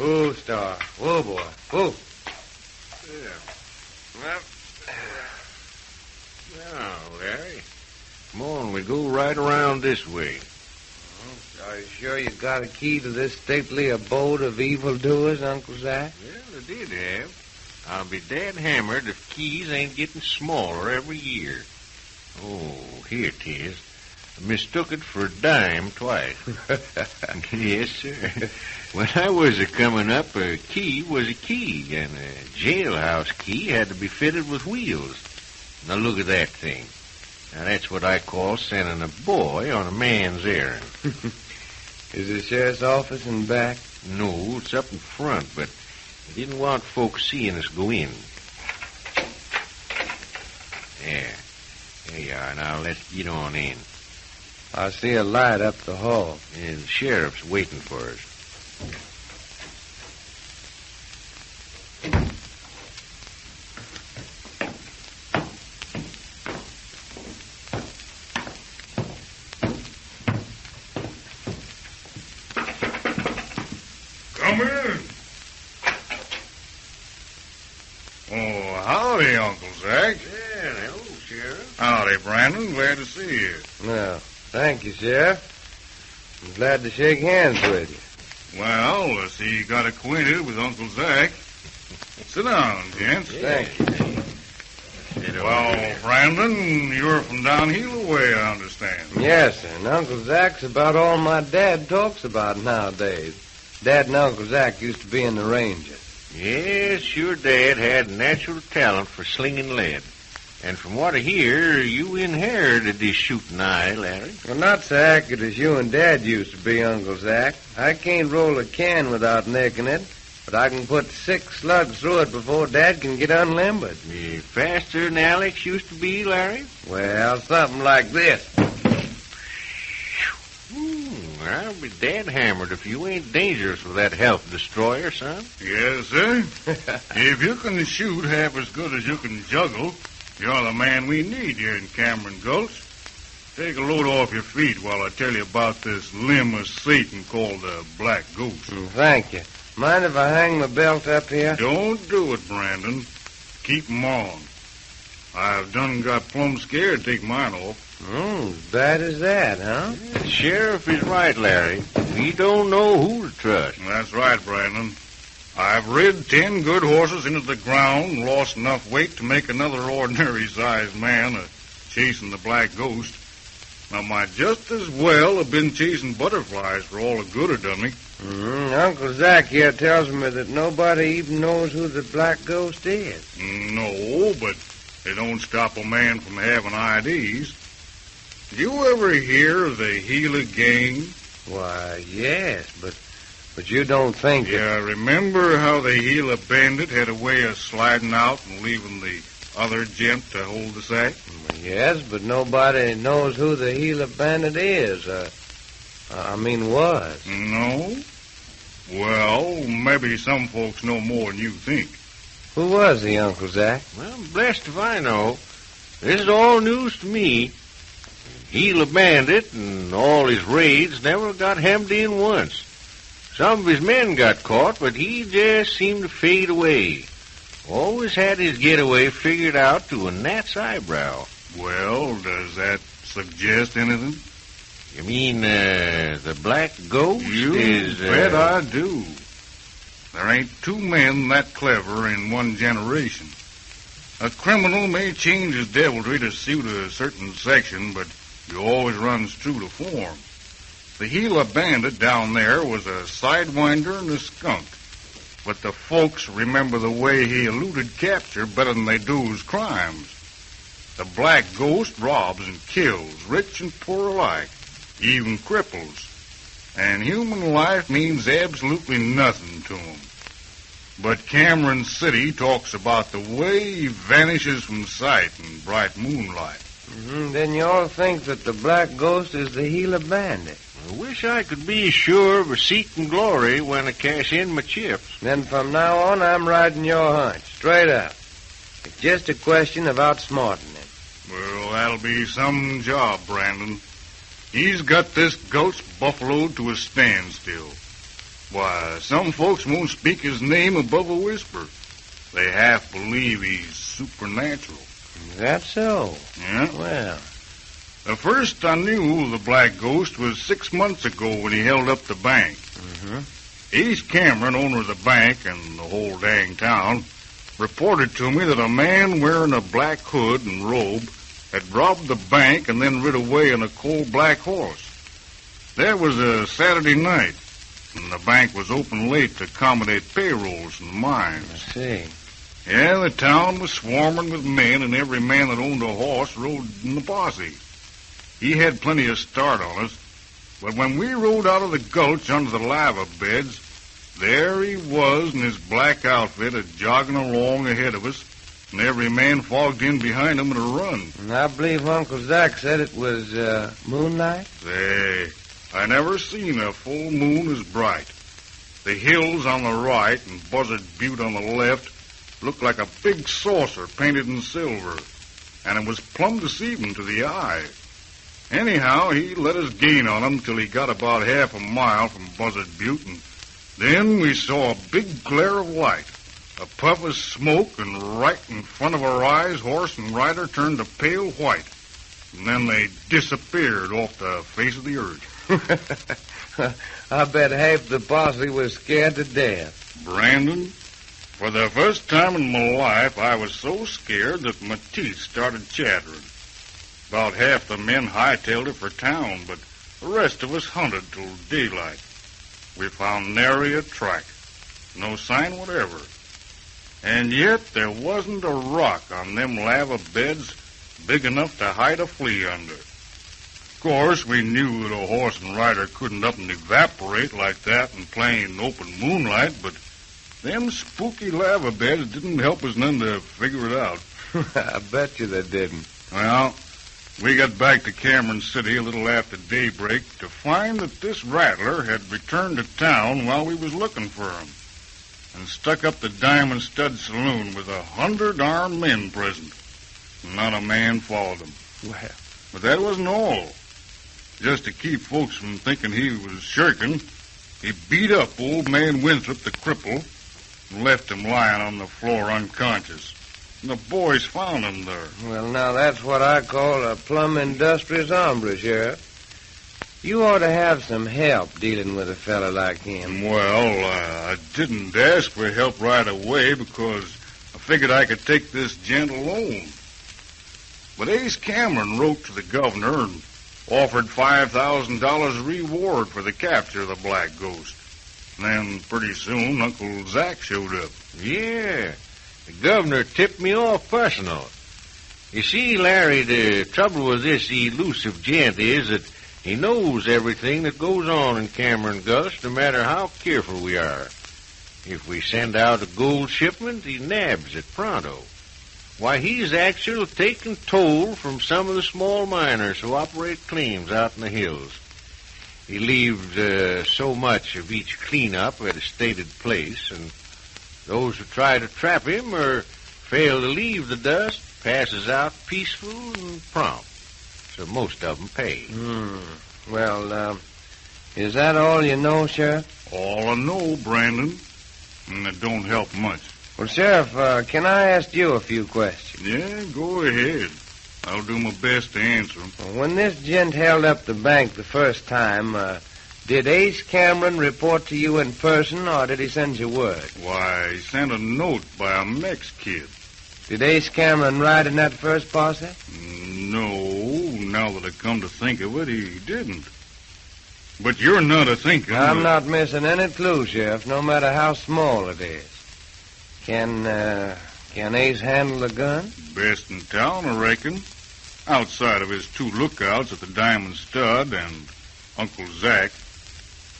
Whoa, Star. Whoa, boy. Whoa. Yeah. Well, now, Larry, come on, we go right around this way. Are you sure you got a key to this stately abode of evildoers, Uncle Zach? Well, I did have. I'll be dead hammered if keys ain't getting smaller every year. Oh, here it is. I mistook it for a dime twice. Yes, sir. When I was a-coming up, a key was a key, and a jailhouse key had to be fitted with wheels. Now look at that thing. Now that's what I call sending a boy on a man's errand. Is the sheriff's office in back? No, it's up in front, but I didn't want folks seeing us go in. There you are. Now let's get on in. I see a light up the hall. And the sheriff's waiting for us. Come in. Oh, howdy, Uncle Zach. Yeah, hello, Sheriff. Howdy, Brandon. Glad to see you. Well, thank you, Sheriff. I'm glad to shake hands with you. Well, I see you got acquainted with Uncle Zach. Sit down, gents. Thank you. Well, Brandon, you're from down here away, I understand. Yes, sir. And Uncle Zach's about all my dad talks about nowadays. Dad and Uncle Zach used to be in the Rangers. Yes, your dad had natural talent for slinging lead. And from what I hear, you inherited this shooting eye, Larry. Well, not so accurate as you and Dad used to be, Uncle Zach. I can't roll a can without nicking it, but I can put 6 slugs through it before Dad can get unlimbered. Faster than Alex used to be, Larry? Well, something like this. I'll be dead hammered if you ain't dangerous with that health destroyer, son. Yes, sir. If you can shoot half as good as you can juggle, you're the man we need here in Cameron Gulch. Take a load off your feet while I tell you about this limb of Satan called the Black Ghost. Thank you. Mind if I hang my belt up here? Don't do it, Brandon. Keep 'em on. I've done got plumb scared to take mine off. As bad as that, huh? The sheriff is right, Larry. We don't know who to trust. That's right, Brandon. I've rid 10 good horses into the ground and lost enough weight to make another ordinary-sized man chasing the Black Ghost. Now, might just as well have been chasing butterflies for all the good it done me. Uncle Zach here tells me that nobody even knows who the Black Ghost is. No, but it don't stop a man from having ideas. Did you ever hear of the Gila gang? Why, yes, but you don't think that... Yeah, remember how the Gila bandit had a way of sliding out and leaving the other gent to hold the sack? Yes, but nobody knows who the Gila bandit is. Was. No? Well, maybe some folks know more than you think. Who was he, Uncle Zach? Well, blessed if I know. This is all news to me. Gila Bandit and all his raids never got hemmed in once. Some of his men got caught, but he just seemed to fade away. Always had his getaway figured out to a gnat's eyebrow. Well, does that suggest anything? You mean, the Black Ghost You is... bet I do. There ain't 2 men that clever in one generation. A criminal may change his deviltry to suit a certain section, but he always runs true to form. The Gila bandit down there was a sidewinder and a skunk. But the folks remember the way he eluded capture better than they do his crimes. The Black Ghost robs and kills, rich and poor alike, even cripples. And human life means absolutely nothing to him. But Cameron City talks about the way he vanishes from sight in bright moonlight. Then you all think that the Black Ghost is the Gila bandit. I wish I could be sure of receipt and glory when I cash in my chips. Then from now on, I'm riding your hunch, straight up. It's just a question of outsmarting him. Well, that'll be some job, Brandon. He's got this Gulch buffaloed to a standstill. Why, some folks won't speak his name above a whisper. They half believe he's supernatural. Is that so? Yeah. Well, The first I knew of the Black Ghost was 6 months ago when he held up the bank. Ace Cameron, owner of the bank and the whole dang town, reported to me that a man wearing a black hood and robe had robbed the bank and then rid away on a coal-black horse. That was a Saturday night, and the bank was open late to accommodate payrolls and I mines. see. Yeah, the town was swarming with men, and every man that owned a horse rode in the posse. He had plenty of start on us, but when we rode out of the gulch under the lava beds, there he was in his black outfit jogging along ahead of us, and every man fogged in behind him at a run. And I believe Uncle Zach said it was moonlight? Say, I never seen a full moon as bright. The hills on the right and Buzzard Butte on the left looked like a big saucer painted in silver, and it was plumb deceiving to the eye. Anyhow, he let us gain on him till he got about half a mile from Buzzard Butte, and then we saw a big glare of light, a puff of smoke, and right in front of our eyes, horse and rider turned a pale white, and then they disappeared off the face of the earth. I bet half the posse was scared to death. Brandon, for the first time in my life, I was so scared that my teeth started chattering. About half the men hightailed it for town, but the rest of us hunted till daylight. We found nary a track, no sign whatever. And yet there wasn't a rock on them lava beds big enough to hide a flea under. Of course, we knew that a horse and rider couldn't up and evaporate like that in plain open moonlight, but them spooky lava beds didn't help us none to figure it out. I bet you they didn't. Well, we got back to Cameron City a little after daybreak to find that this rattler had returned to town while we was looking for him and stuck up the Diamond Stud Saloon with 100 armed men present. Not a man followed him. Well, But that wasn't all. Just to keep folks from thinking he was shirking, he beat up old man Winthrop, the cripple, and left him lying on the floor unconscious. And the boys found him there. well, now that's what I call a plumb industrious hombre, Sheriff. You ought to have some help dealing with a fella like him. Well, I didn't ask for help right away because I figured I could take this gent alone. But Ace Cameron wrote to the governor and offered $5,000 reward for the capture of the Black Ghost. And then pretty soon Uncle Zach showed up. Yeah, the governor tipped me off personal. You see, Larry, the trouble with this elusive gent is that he knows everything that goes on in Cameron Gulch, no matter how careful we are. If we send out a gold shipment, he nabs it pronto. Why, he's actually taking toll from some of the small miners who operate claims out in the hills. He leaves so much of each cleanup at a stated place, and those who try to trap him or fail to leave the dust passes out peaceful and prompt. So most of them pay. Well, is that all you know, Sheriff? All I know, Brandon, and it don't help much. Well, Sheriff, can I ask you a few questions? Yeah, go ahead. I'll do my best to answer them. Well, when this gent held up the bank the first time, did Ace Cameron report to you in person, or did he send you word? Why, he sent a note by a Mex kid. Did Ace Cameron ride in that first posse? No, now that I come to think of it, he didn't. But you're not a thinking. I'm not missing any clue, Sheriff, no matter how small it is. Can Ace handle a gun? Best in town, I reckon. Outside of his two lookouts at the Diamond Stud and Uncle Zach,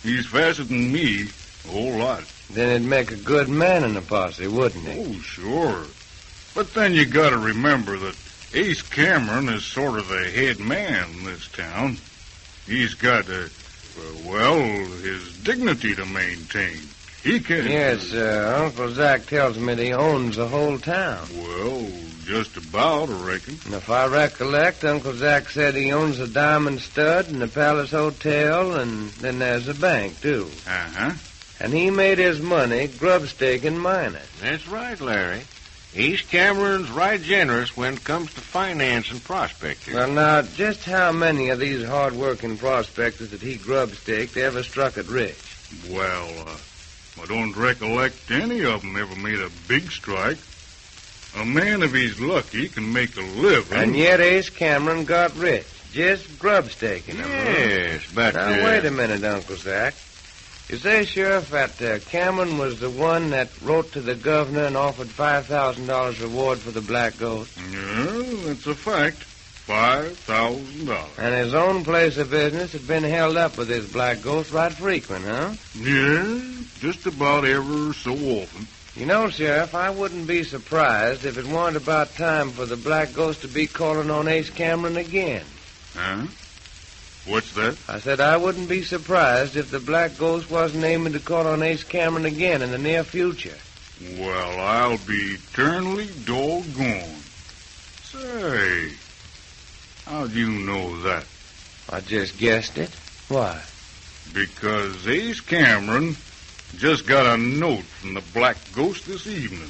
he's faster than me a whole lot. Then he'd make a good man in the posse, wouldn't he? Oh, sure. But then you gotta remember that Ace Cameron is sort of the head man in this town. He's got, his dignity to maintain. He can... Yes, Uncle Zach tells me that he owns the whole town. Well, just about, I reckon. And if I recollect, Uncle Zach said he owns the Diamond Stud and the Palace Hotel, and then there's a bank, too. Uh-huh. And he made his money grub-staking miners. That's right, Larry. Ace Cameron's right generous when it comes to financing prospectors. Well, now, just how many of these hard-working prospectors that he grub-staked ever struck it rich? Well, I don't recollect any of them ever made a big strike. A man, if he's lucky, can make a living. And yet Ace Cameron got rich, just grub-staking them. Yes, but... Now, wait a minute, Uncle Zach. You say, Sheriff, that Cameron was the one that wrote to the governor and offered $5,000 reward for the Black Ghost? Yeah, that's a fact. $5,000. And his own place of business had been held up with this Black Ghost right frequent, huh? Yeah, just about ever so often. You know, Sheriff, I wouldn't be surprised if it weren't about time for the Black Ghost to be calling on Ace Cameron again. Huh? What's that? I said I wouldn't be surprised if the Black Ghost wasn't aiming to call on Ace Cameron again in the near future. Well, I'll be eternally doggone. Say, how'd you know that? I just guessed it. Why? Because Ace Cameron just got a note from the Black Ghost this evening.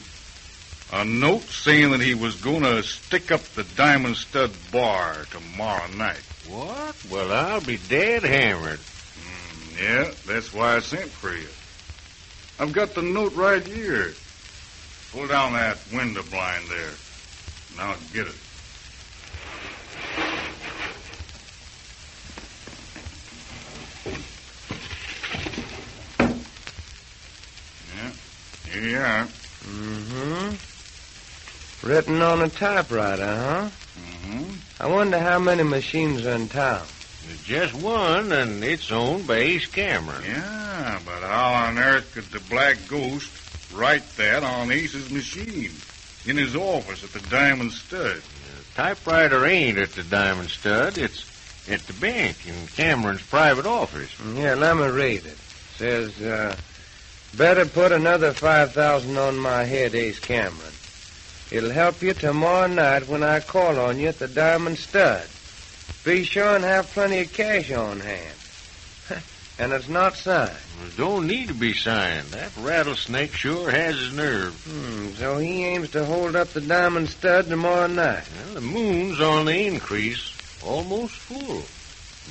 A note saying that he was going to stick up the Diamond Stud Bar tomorrow night. What? Well, I'll be dead hammered. Yeah, that's why I sent for you. I've got the note right here. Pull down that window blind there. Now get it. Yeah, here you are. Mm-hmm. Written on a typewriter, huh? Mm-hmm. I wonder how many machines are in town. There's just one, and it's owned by Ace Cameron. Yeah, but how on earth could the Black Ghost write that on Ace's machine in his office at the Diamond Stud? The typewriter ain't at the Diamond Stud. It's at the bank in Cameron's private office. Here, let me read it. It says, better put another $5,000 on my head, Ace Cameron. It'll help you tomorrow night when I call on you at the Diamond Stud. Be sure and have plenty of cash on hand. And it's not signed. It don't need to be signed. That rattlesnake sure has his nerve. So he aims to hold up the Diamond Stud tomorrow night. Well, the moon's on the increase, almost full.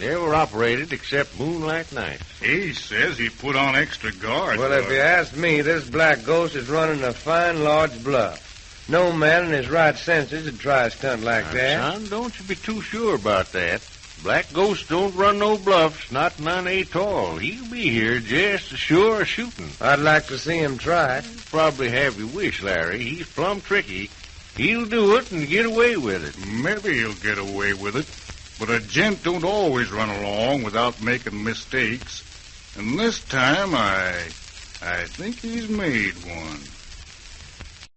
Never operated except moonlight nights. Ace says he put on extra guards. Well, if you ask me, this Black Ghost is running a fine, large bluff. No man in his right senses would try a stunt like that. Son, don't you be too sure about that. Black Ghost don't run no bluffs, not none at all. He'll be here just as sure as shooting. I'd like to see him try it. You probably have your wish, Larry. He's plumb tricky. He'll do it and get away with it. Maybe he'll get away with it. But a gent don't always run along without making mistakes. And this time, I think he's made one.